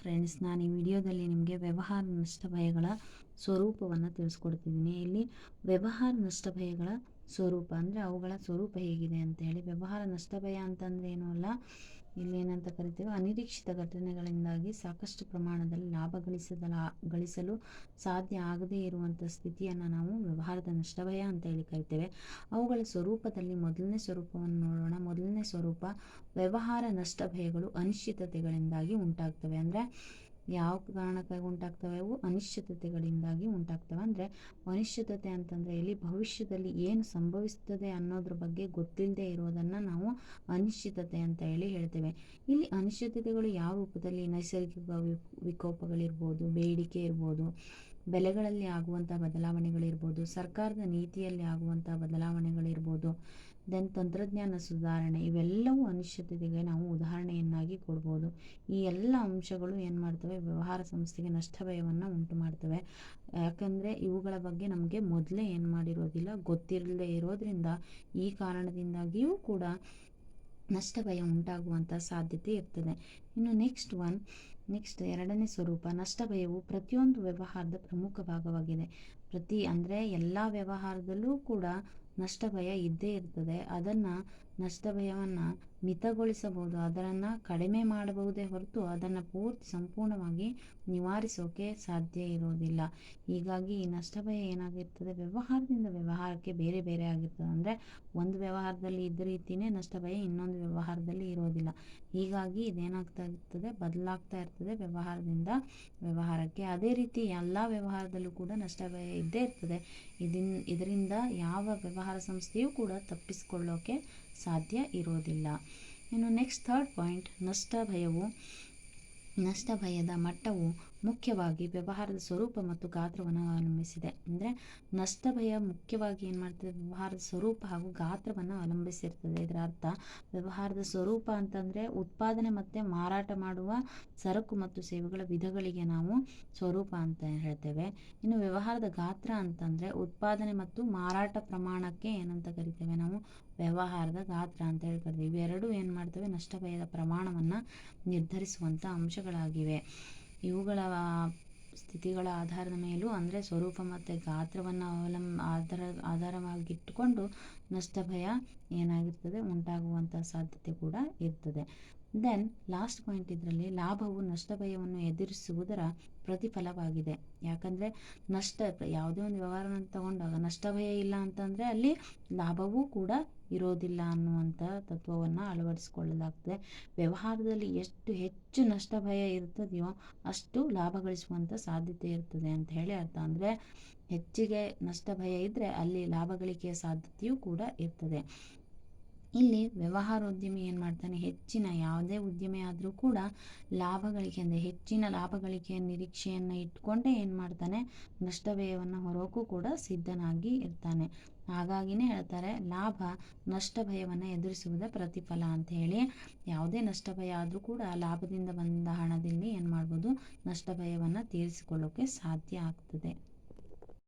Friends, ನಾನು ಈ ವಿಡಿಯೋದಲ್ಲಿ ನಿಮಗೆ ವ್ಯವಹಾರ ನಷ್ಟ ಭಯಗಳ ಸ್ವರೂಪವನ್ನು ತಿಳಿಸ್ಕೊಡ್ತಿದ್ದೀನಿ. ಇಲ್ಲಿ ವ್ಯವಹಾರ ನಷ್ಟ ಭಯಗಳ ಸ್ವರೂಪ ಅಂದರೆ ಅವುಗಳ ಸ್ವರೂಪ ಹೇಗಿದೆ ಅಂತ ಹೇಳಿ. ವ್ಯವಹಾರ ನಷ್ಟ ಭಯ ಅಂತಂದರೆ ಏನೂ ಅಲ್ಲ, ಇಲ್ಲಿ ಏನಂತ ಕರಿತೇವೆ, ಅನಿರೀಕ್ಷಿತ ಘಟನೆಗಳಿಂದಾಗಿ ಸಾಕಷ್ಟು ಪ್ರಮಾಣದಲ್ಲಿ ಲಾಭ ಗಳಿಸಲು ಸಾಧ್ಯ ಆಗದೇ ಇರುವಂಥ ಸ್ಥಿತಿಯನ್ನು ನಾವು ವ್ಯವಹಾರದ ನಷ್ಟ ಭಯ ಅಂತ ಹೇಳಿ ಕರಿತೇವೆ. ಅವುಗಳ ಸ್ವರೂಪದಲ್ಲಿ ಮೊದಲನೇ ಸ್ವರೂಪವನ್ನು ನೋಡೋಣ. ಮೊದಲನೇ ಸ್ವರೂಪ, ವ್ಯವಹಾರ ನಷ್ಟ ಭಯಗಳು ಅನಿಶ್ಚಿತತೆಗಳಿಂದಾಗಿ ಉಂಟಾಗ್ತವೆ. ಅಂದರೆ ಯಾವ ಕಾರಣಕ್ಕಾಗಿ ಉಂಟಾಗ್ತವೆ? ಅವು ಅನಿಶ್ಚಿತತೆಗಳಿಂದಾಗಿ ಉಂಟಾಗ್ತವೆ. ಅಂದರೆ ಅನಿಶ್ಚಿತತೆ ಅಂತಂದರೆ ಇಲ್ಲಿ ಭವಿಷ್ಯದಲ್ಲಿ ಏನು ಸಂಭವಿಸ್ತದೆ ಅನ್ನೋದ್ರ ಬಗ್ಗೆ ಗೊತ್ತಿಲ್ಲದೆ ಇರೋದನ್ನು ನಾವು ಅನಿಶ್ಚಿತತೆ ಅಂತ ಹೇಳಿ ಹೇಳ್ತೇವೆ. ಇಲ್ಲಿ ಅನಿಶ್ಚಿತತೆಗಳು ಯಾವ ರೂಪದಲ್ಲಿ? ನೈಸರ್ಗಿಕ ವಿಕೋಪಗಳಿರ್ಬೋದು, ಬೇಡಿಕೆ ಇರ್ಬೋದು, ಬೆಲೆಗಳಲ್ಲಿ ಆಗುವಂಥ ಬದಲಾವಣೆಗಳಿರ್ಬೋದು, ಸರ್ಕಾರದ ನೀತಿಯಲ್ಲಿ ಆಗುವಂಥ ಬದಲಾವಣೆಗಳಿರ್ಬೋದು, ದೆನ್ ತಂತ್ರಜ್ಞಾನ ಸುಧಾರಣೆ, ಇವೆಲ್ಲವೂ ಅನಿಶ್ಚಿತತೆಗೆ ನಾವು ಉದಾಹರಣೆಯನ್ನಾಗಿ ಕೊಡ್ಬೋದು. ಈ ಎಲ್ಲ ಅಂಶಗಳು ಏನು ಮಾಡ್ತವೆ? ವ್ಯವಹಾರ ಸಂಸ್ಥೆಗೆ ನಷ್ಟ ಭಯವನ್ನು ಉಂಟು ಮಾಡ್ತವೆ. ಯಾಕಂದರೆ ಇವುಗಳ ಬಗ್ಗೆ ನಮಗೆ ಮೊದಲೇ ಏನು ಮಾಡಿರೋದಿಲ್ಲ, ಗೊತ್ತಿರದೇ ಇರೋದ್ರಿಂದ ಈ ಕಾರಣದಿಂದಾಗಿಯೂ ಕೂಡ ನಷ್ಟ ಭಯ ಉಂಟಾಗುವಂಥ ಸಾಧ್ಯತೆ ಇರ್ತದೆ. ಇನ್ನು ನೆಕ್ಸ್ಟ್ ಎರಡನೇ ಸ್ವರೂಪ, ನಷ್ಟ ಭಯವು ಪ್ರತಿಯೊಂದು ವ್ಯವಹಾರದ ಪ್ರಮುಖ ಭಾಗವಾಗಿದೆ. ಅಂದರೆ ಎಲ್ಲ ವ್ಯವಹಾರದಲ್ಲೂ ಕೂಡ ನಷ್ಟ ಭಯ ಇದ್ದೇ ಇರ್ತದೆ. ನಷ್ಟ ಭಯವನ್ನು ಮಿತಗೊಳಿಸಬಹುದು, ಅದನ್ನು ಕಡಿಮೆ ಮಾಡಬಹುದೇ ಹೊರತು ಅದನ್ನು ಸಂಪೂರ್ಣವಾಗಿ ನಿವಾರಿಸೋಕೆ ಸಾಧ್ಯ ಇರೋದಿಲ್ಲ. ಹೀಗಾಗಿ ಈ ನಷ್ಟ ಭಯ ಏನಾಗಿರ್ತದೆ? ವ್ಯವಹಾರದಿಂದ ವ್ಯವಹಾರಕ್ಕೆ ಬೇರೆ ಬೇರೆ ಆಗಿರ್ತದೆ. ಅಂದರೆ ಒಂದು ವ್ಯವಹಾರದಲ್ಲಿ ಇದ್ದ ರೀತಿಯೇ ನಷ್ಟ ಭಯ ಇನ್ನೊಂದು ವ್ಯವಹಾರದಲ್ಲಿ ಇರೋದಿಲ್ಲ. ಹೀಗಾಗಿ ಇದೇನಾಗ್ತಾ ಇರ್ತದೆ? ಬದಲಾಗ್ತಾ ಇರ್ತದೆ ವ್ಯವಹಾರದಿಂದ ವ್ಯವಹಾರಕ್ಕೆ. ಅದೇ ರೀತಿ ಎಲ್ಲ ವ್ಯವಹಾರದಲ್ಲೂ ಕೂಡ ನಷ್ಟ ಭಯ ಇದ್ದೇ ಇರ್ತದೆ. ಇದರಿಂದ ಯಾವ ವ್ಯವಹಾರ ಸಂಸ್ಥೆಯೂ ಕೂಡ ತಪ್ಪಿಸಿಕೊಳ್ಳೋಕೆ ಸಾಧ್ಯ ಇರೋದಿಲ್ಲ. ಇನ್ನು ನೆಕ್ಸ್ಟ್ ಥರ್ಡ್ ಪಾಯಿಂಟ್, ನಷ್ಟ ಭಯದ ಮಟ್ಟವು ಮುಖ್ಯವಾಗಿ ವ್ಯವಹಾರದ ಸ್ವರೂಪ ಮತ್ತು ಗಾತ್ರವನ್ನು ಅವಲಂಬಿಸಿದೆ. ಅಂದರೆ ನಷ್ಟ ಭಯ ಮುಖ್ಯವಾಗಿ ಏನು ಮಾಡ್ತದೆ? ವ್ಯವಹಾರದ ಸ್ವರೂಪ ಹಾಗೂ ಗಾತ್ರವನ್ನು ಅವಲಂಬಿಸಿರ್ತದೆ. ಇದರ ಅರ್ಥ, ವ್ಯವಹಾರದ ಸ್ವರೂಪ ಅಂತಂದರೆ ಉತ್ಪಾದನೆ ಮತ್ತು ಮಾರಾಟ ಮಾಡುವ ಸರಕು ಮತ್ತು ಸೇವೆಗಳ ವಿಧಗಳಿಗೆ ನಾವು ಸ್ವರೂಪ ಅಂತ ಹೇಳ್ತೇವೆ. ಇನ್ನು ವ್ಯವಹಾರದ ಗಾತ್ರ ಅಂತಂದರೆ ಉತ್ಪಾದನೆ ಮತ್ತು ಮಾರಾಟ ಪ್ರಮಾಣಕ್ಕೆ ಏನಂತ ಕರಿತೇವೆ? ನಾವು ವ್ಯವಹಾರದ ಗಾತ್ರ ಅಂತ ಹೇಳ್ಕೊಳ್ತೀವಿ. ಇವೆರಡೂ ಏನು ಮಾಡ್ತವೆ? ನಷ್ಟ ಭಯದ ಪ್ರಮಾಣವನ್ನು ನಿರ್ಧರಿಸುವಂಥ ಅಂಶಗಳಾಗಿವೆ. ಇವುಗಳ ಸ್ಥಿತಿಗಳ ಆಧಾರದ ಮೇಲೂ, ಅಂದರೆ ಸ್ವರೂಪ ಮತ್ತು ಗಾತ್ರವನ್ನು ಆಧಾರವಾಗಿಟ್ಟುಕೊಂಡು ನಷ್ಟ ಭಯ ಏನಾಗಿರ್ತದೆ? ಉಂಟಾಗುವಂಥ ಸಾಧ್ಯತೆ ಕೂಡ ಇರ್ತದೆ. ದೆನ್ ಲಾಸ್ಟ್ ಪಾಯಿಂಟ್, ಇದರಲ್ಲಿ ಲಾಭವು ನಷ್ಟ ಭಯವನ್ನು ಎದುರಿಸುವುದರ ಪ್ರತಿಫಲವಾಗಿದೆ. ಯಾಕಂದರೆ ಯಾವುದೇ ಒಂದು ವ್ಯವಹಾರವನ್ನು ತಗೊಂಡಾಗ ನಷ್ಟ ಭಯ ಇಲ್ಲ ಅಂತಂದರೆ ಅಲ್ಲಿ ಲಾಭವೂ ಕೂಡ ಇರೋದಿಲ್ಲ ಅನ್ನುವಂಥ ತತ್ವವನ್ನು ಅಳವಡಿಸಿಕೊಳ್ಳಲಾಗ್ತದೆ. ವ್ಯವಹಾರದಲ್ಲಿ ಎಷ್ಟು ಹೆಚ್ಚು ನಷ್ಟ ಭಯ ಇರ್ತದೆಯೋ ಅಷ್ಟು ಲಾಭ ಗಳಿಸುವಂಥ ಸಾಧ್ಯತೆ ಇರ್ತದೆ ಅಂತ ಹೇಳಿ ಅರ್ಥ. ಅಂದರೆ ಹೆಚ್ಚಿಗೆ ನಷ್ಟ ಭಯ ಇದ್ದರೆ ಅಲ್ಲಿ ಲಾಭ ಗಳಿಕೆಯ ಸಾಧ್ಯತೆಯೂ ಕೂಡ ಇರ್ತದೆ. ಇಲ್ಲಿ ವ್ಯವಹಾರೋದ್ಯಮಿ ಏನು ಮಾಡ್ತಾನೆ? ಯಾವುದೇ ಉದ್ಯಮಿ ಆದರೂ ಕೂಡ ಲಾಭ ಗಳಿಕೆ ಅಂದರೆ ಹೆಚ್ಚಿನ ಲಾಭ ಗಳಿಕೆಯ ನಿರೀಕ್ಷೆಯನ್ನು ಇಟ್ಕೊಂಡೇ ಏನು ಮಾಡ್ತಾನೆ? ನಷ್ಟ ಭಯವನ್ನು ಹೊರೋಕ್ಕೂ ಕೂಡ ಸಿದ್ಧನಾಗಿ ಇರ್ತಾನೆ. ಹಾಗಾಗಿನೇ ಹೇಳ್ತಾರೆ, ಲಾಭ ನಷ್ಟ ಭಯವನ್ನು ಎದುರಿಸುವುದ ಪ್ರತಿಫಲ ಅಂತ ಹೇಳಿ. ಯಾವುದೇ ನಷ್ಟ ಭಯ ಆದರೂ ಕೂಡ ಲಾಭದಿಂದ ಬಂದ ಹಣದಲ್ಲಿ ಏನು ಮಾಡ್ಬೋದು? ನಷ್ಟ ಭಯವನ್ನು ತೀರಿಸಿಕೊಳ್ಳೋಕೆ ಸಾಧ್ಯ ಆಗ್ತದೆ.